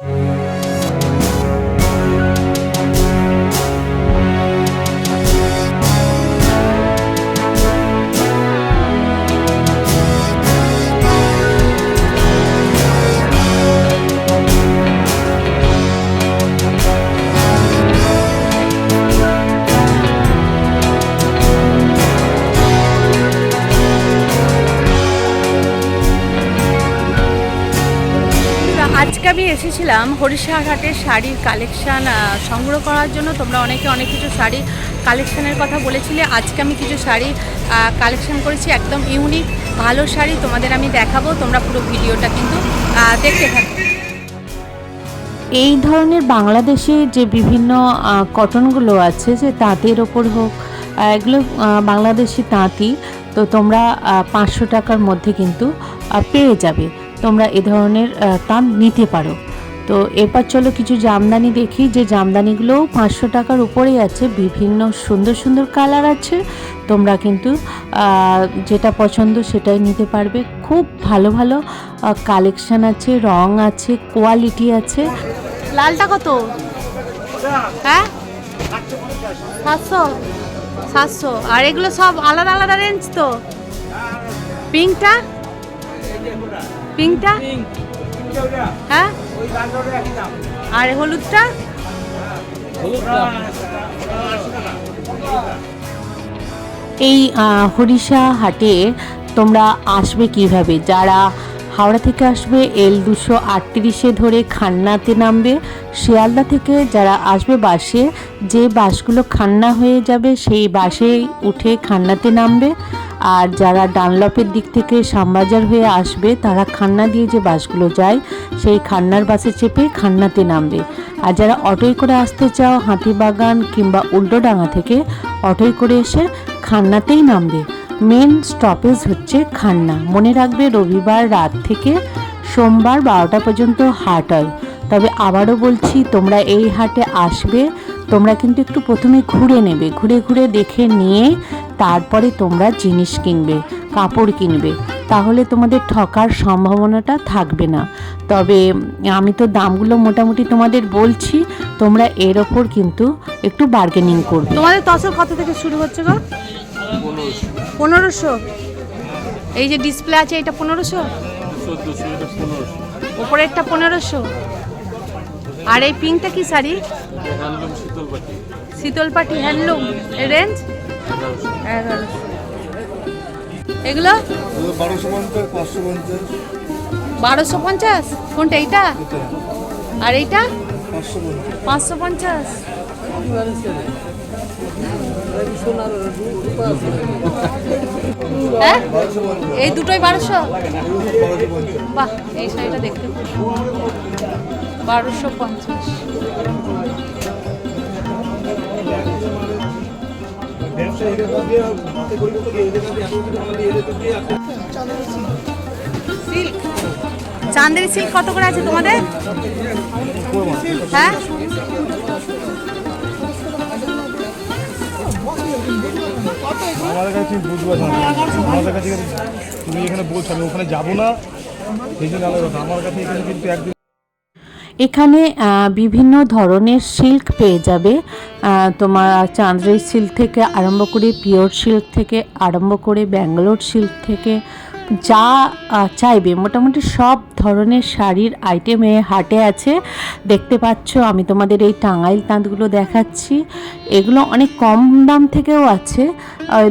আজকে আমি এসেছিলাম হরিশার হাটের শাড়ির কালেকশান সংগ্রহ করার জন্য। তোমরা অনেকে অনেক কিছু শাড়ি কালেকশানের কথা বলেছিলে। আজকে আমি কিছু শাড়ি কালেকশান করেছি, একদম ইউনিক ভালো শাড়ি তোমাদের আমি দেখাবো। তোমরা পুরো ভিডিওটা কিন্তু দেখতে থাকো। এই ধরনের বাংলাদেশে যে বিভিন্ন কটনগুলো আছে, যে তাঁতের ওপর হোক, এগুলো বাংলাদেশি তাঁতি, তো তোমরা 500 টাকার মধ্যে কিন্তু পেয়ে যাবে। তোমরা এ ধরনের তাঁত নিতে পারো। তো এরপর চলো কিছু জামদানি দেখি, যে জামদানিগুলোও 500 টাকার উপরেই আছে। বিভিন্ন সুন্দর সুন্দর কালার আছে, তোমরা কিন্তু যেটা পছন্দ সেটাই নিতে পারবে। খুব ভালো ভালো কালেকশান আছে, রং আছে, কোয়ালিটি আছে। লালটা কত? হ্যাঁ 700 700। আর এগুলো সব আলাদা আলাদা রেঞ্জ তো? পিঙ্কটা পিঙ্কটা হ্যাঁ, আর হলুদটা? এই হরিশা হাটে তোমরা আসবে কিভাবে? যারা হাওড়া থেকে আসবে L238-এ ধরে খান্নাতে নামবে। শিয়ালদা থেকে যারা আসবে বাসে, যে বাসগুলো খান্না হয়ে যাবে সেই বাসে উঠে খান্নাতে নামবে। আর যারা ডানলপের দিক থেকে শ্যামবাজার হয়ে আসবে, তারা খান্না দিয়ে যে বাসগুলো যায় সেই খান্নার বাসে চেপে খান্নাতে নামবে। আর যারা অটোয় করে আসতে চাও হাতিবাগান কিংবা উল্টোডাঙ্গা থেকে, অটোয় করে এসে খান্নাতেই নামবে। মেন স্টপেজ হচ্ছে খান্না। মনে রাখবে রবিবার রাত থেকে সোমবার 12টা পর্যন্ত হাট হয়। তবে আবারও বলছি, তোমরা এই হাটে আসবে, তোমরা কিন্তু একটু প্রথমে ঘুরে নেবে, ঘুরে ঘুরে দেখে নিয়ে তারপরে তোমরা জিনিস কিনবে, কাপড় কিনবে, তাহলে তোমাদের ঠকার সম্ভাবনাটা থাকবে না। তবে আমি তো দামগুলো মোটামুটি তোমাদের বলছি, তোমরা এর ওপর কিন্তু একটু বার্গেনিং করবে। তোমাদের তসর কত থেকে শুরু হচ্ছে গো? 1500। এই যে ডিসপ্লে আছে এটা 1500, উপরেরটা 1500। আর এই পিঙ্কটা কি শাড়ি? শীতলপাটি হ্যান্ডলুম। এর রেঞ্জ 1100। এগুলো 1250। কোনটা এইটা? আর এইটা 550। হ্যাঁ, এই দুটোই 1200। বাহ, এই শাড়িটা দেখতে 1250। সিল্ক, চান্দেরি সিল্ক কত করে আছে তোমাদের? হ্যাঁ, আমাদের কাছে বুঝবো না, আমাদের কাছে তুমি এখানে বলছো, আমি ওখানে যাবো না, সেই জন্য আমার কাছে এখানে কিন্তু একদিন। এখানে বিভিন্ন ধরনের সিল্ক পেয়ে যাবে। তোমার চান্দ্রি সিল্ক থেকে আরম্ভ করে, পিওর সিল্ক থেকে আরম্ভ করে, ব্যাঙ্গালোর সিল্ক থেকে, যা চাইবে মোটামুটি সব ধরনের শাড়ির আইটেম এ হাটে আছে। দেখতে পাচ্ছ আমি তোমাদের এই টাঙ্গাইল তাঁতগুলো দেখাচ্ছি। এগুলো অনেক কম দাম থেকেও আছে,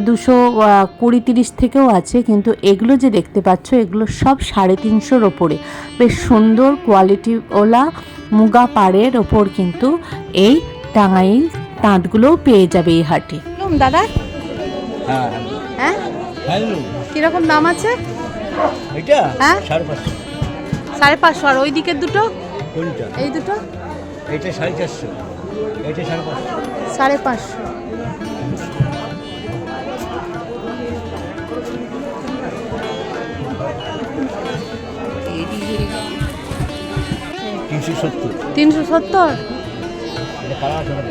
220-30 থেকেও আছে, কিন্তু এগুলো যে দেখতে পাচ্ছ এগুলো সব 350-র ওপরে। বেশ সুন্দর কোয়ালিটিওয়ালা মুগা পাড়ের ওপর কিন্তু এই টাঙ্গাইল তাঁতগুলোও পেয়ে যাবে এই হাটে। দাদা হ্যাঁ হ্যাঁ, কিরকম দাম আছে এটা? হ্যাঁ 550। 550। আর ওই দিকের দুটো? কোনটা? এই দুটো? এটা 450, এটা 550। 550। $370। 370। এটা কালার আছে না?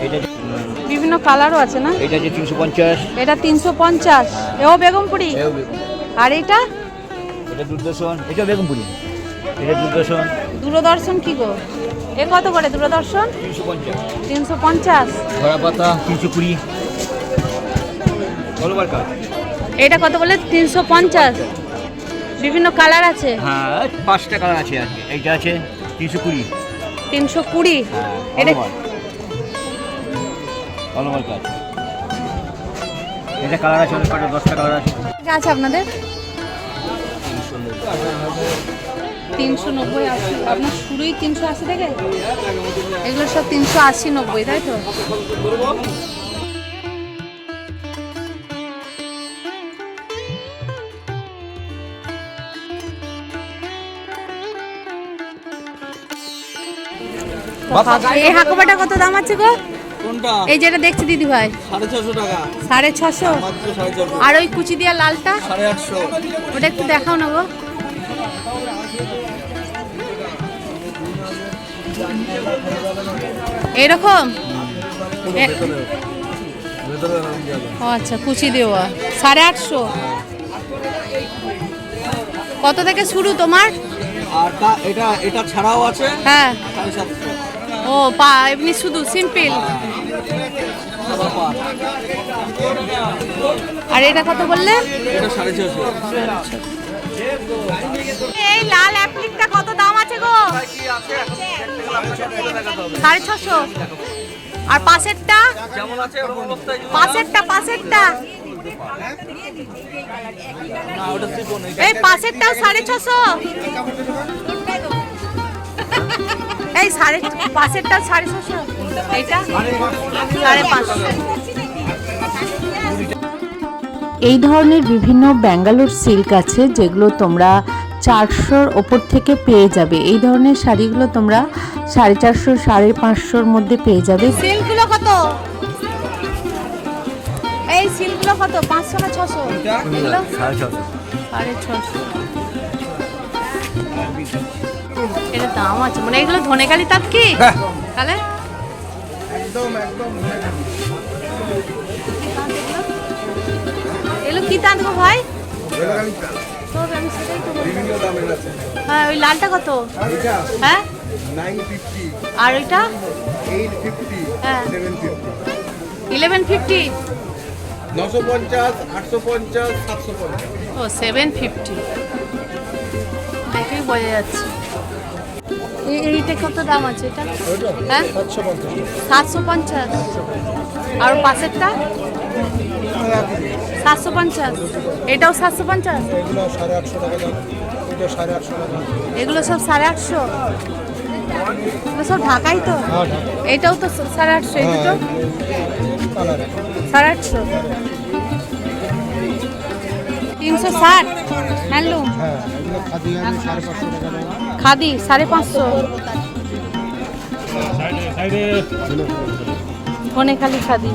এটা বিভিন্ন কালারও আছে না? এটা যে 350, এটা 350, এও বেগমপুরি। আর এটা এটা দূরদর্শন, এটা বেগমপুরি, এটা দূরদর্শন। দূরদর্শন কি গো, এ কত করে দূরদর্শন? 350। ধরা পাতা 320, অলওভার কাজ। এটা কত বলে? 350। বিভিন্ন কালার আছে। হ্যাঁ 5টা কালার আছে আর কি। এইটা আছে 320। 320। এটা অলওভার কাজ। এটা কালার আছে অনেক কটা, 10টা কালার আছে। এটা আছে আপনাদের 390 আছে। আপনার শুরুই 380 থেকে, এগুলো সব 380 90, তাই তো? এই হাকুবাটা কত দাম আছে গো? কোনটা? এই যেটা দেখছি দিদি ভাই, 650 টাকা। 650। মাত্র 650। আর ওই কুচি দিয়া লালটা 850। ওটা একটু দেখাও না গো। এরকম ও আচ্ছা, কুচি দেওয়া 850। কত থেকে শুরু তোমার? আর এটা ছাড়াও আছে হ্যাঁ 750 ও এমনি শুধু সিম্পল। সাদা পাট। আর এটা কত বললে? এটা 650। এই লাল অ্যাপ্লিকটা কত দাম আছে গো? 650। আর পাশেরটা? যেমন আছে ওরকম অবস্থায়। পাশেরটা না ওটা সিপন। এই পাশেরটাও 650। এই পাশেরটাও 650। এইটা 550। এই ধরনের বিভিন্ন ব্যাঙ্গালোর সিল্ক আছে যেগুলো তোমরা 400-র ওপর থেকে পেয়ে যাবে। এই ধরনের শাড়িগুলো তোমরা 450, 550-র মধ্যে পেয়ে যাবে। সিল্কগুলো কত? এই সিল্কগুলো কত? 500 না 600? এগুলো 650। এটা দাম আছে মানে, এগুলো ধনেকালি তাঁত কি তাহলে? এগুলো কি তাঁত গো ভাই? তো আমি সেটাই তো বলছি। হ্যাঁ ওই লালটা কত? হ্যাঁ 950, আর ওইটা 850, হ্যাঁ 750, 1150। 950, 850, 750। ও 750 দেখেই বোঝা যাচ্ছে। এইটা কত দাম আছে এটা? হ্যাঁ 750। আর পাশেরটা 750। এটাও 750। এগুলো 850 টাকা দাম, এটা 850 টাকা। এগুলো সব 850। এগুলো সব ঢাকাই তো? এটাও তো 850। এই দুটো 850। 360 হ্যান্ডলুম। হ্যাঁ এগুলো খাদি আমি 550 টাকা দাম। খাদি 550। ধনেখালি খাদি।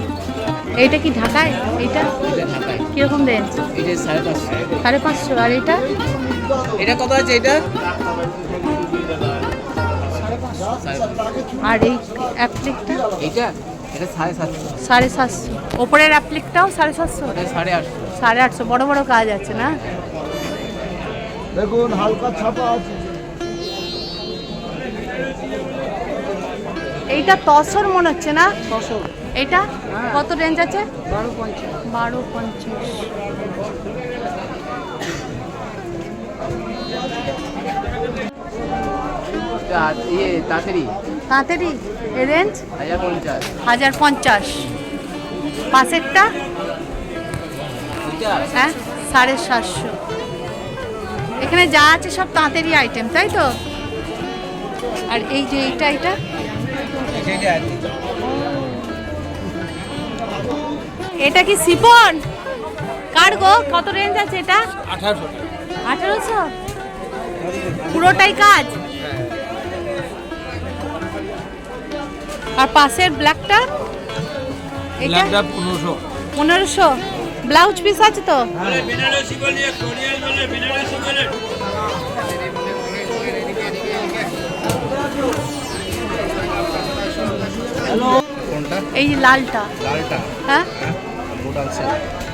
এইটা কি ঢাকায়? এইটা কিরকম রেঞ্জ? এটা 550। 550। আর এটা? এটা কত আছে এটা? আর এই অ্যাপ্লিকটা এটা 750। 750। ওপরের অ্যাপ্লিকটাও 750। এটা 850। 850। বড় বড় কাজ আছে না? দেখুন হালকা ছাপা আছে। এইটা তসর মনে হচ্ছে না? এটা কত রেঞ্জ আছে? 1250। তাঁতেরই এ রেঞ্জ 1050। পাশেরটা হ্যাঁ 750। এখানে যা আছে সব তাঁতেরই আইটেম, তাই তো? আর এই যে এটা এটা কি সিফন? কার গো? কত রেঞ্জ আছে এটা? 1800। পুরোটাই কাজ। আর পাশের ব্ল্যাকটা? এটা 1500। ব্লাউজ পিস আছে তো? কোনটা? এই যে লালটা। লালটা। হ্যাঁ, মোডাল সিল্ক।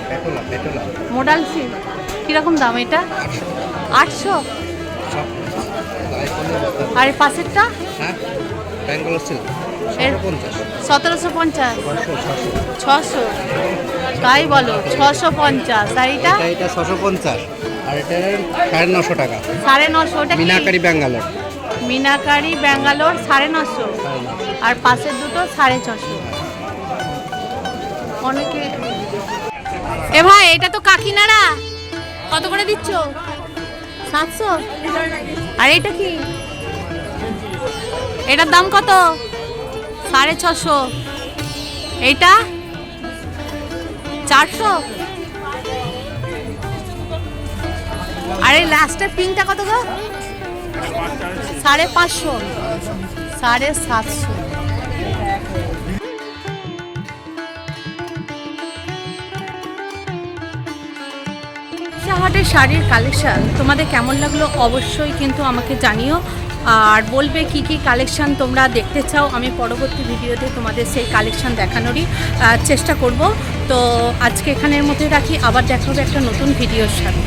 পেটোলা পেটোলা। মোডাল সিল্ক কীরকম দাম এটা? 800। সব তাই করলে বলতে- আর এই পাশেরটা হ্যাঁ ব্যাঙ্গালোর সিল্ক। এর 50। 1750। 600। 600। তাই বলো, 650। আর এটা এটা 650 আর এটা 950 টাকা। 950। ওটা কি? মিনাকারি ব্যাঙ্গালোর। মিনাকারি ব্যাঙ্গালোর 950। আর পাশের দুটো 650। অনেকে এ ভাই, এটা তো কাকিনাড়া, কত করে দিচ্ছ? 700। আর এটা কি? এটার দাম কত? 650। এইটা 400। আর এই লাস্টের পিঙ্কটা কত গো? 550। 750। হাটের শাড়ির কালেকশান তোমাদের কেমন লাগলো অবশ্যই কিন্তু আমাকে জানিও, আর বলবে কি কি কালেকশান তোমরা দেখতে চাও। আমি পরবর্তী ভিডিওতে তোমাদের সেই কালেকশান দেখানোরই চেষ্টা করব। তো আজকে এখানের মধ্যে রাখি, আবার দেখা হবে একটা নতুন ভিডিওর সাথে।